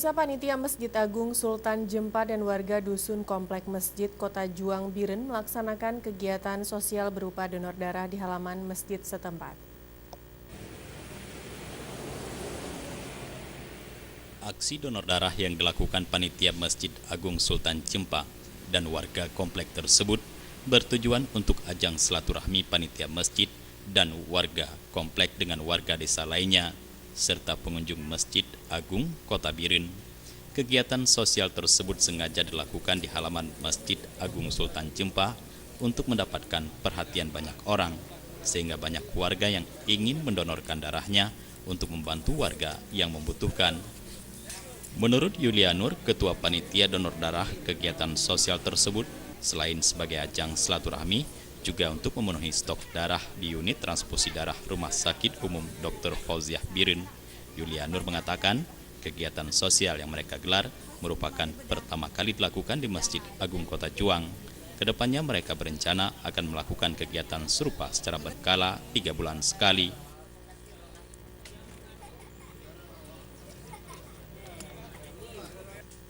Pemirsa, Panitia Masjid Agung Sultan Jempa dan warga Dusun Komplek Masjid Kota Juang Biren melaksanakan kegiatan sosial berupa donor darah di halaman masjid setempat. Aksi donor darah yang dilakukan Panitia Masjid Agung Sultan Jempa dan warga komplek tersebut bertujuan untuk ajang silaturahmi panitia masjid dan warga komplek dengan warga desa lainnya serta pengunjung Masjid Agung Kota Biren. Kegiatan sosial tersebut sengaja dilakukan di halaman Masjid Agung Sultan Jempa untuk mendapatkan perhatian banyak orang, sehingga banyak warga yang ingin mendonorkan darahnya untuk membantu warga yang membutuhkan. Menurut Yulia Nur, Ketua Panitia Donor Darah, kegiatan sosial tersebut selain sebagai ajang silaturahmi, juga untuk memenuhi stok darah di unit transfusi darah Rumah Sakit Umum Dr. Fauziah Biren. Yulia Nur mengatakan, kegiatan sosial yang mereka gelar merupakan pertama kali dilakukan di Masjid Agung Kota Juang. Kedepannya mereka berencana akan melakukan kegiatan serupa secara berkala 3 bulan sekali.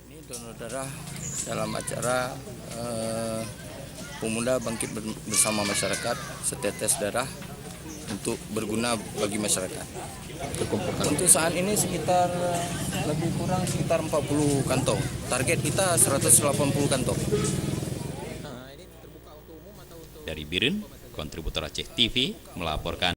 Ini donor darah dalam acara Pemuda Bangkit Bersama Masyarakat, setetes darah untuk berguna bagi masyarakat. Untuk saat ini sekitar lebih kurang sekitar 40 kantong. Target kita 180 kantong. Dari Biren, kontributor Aceh TV melaporkan.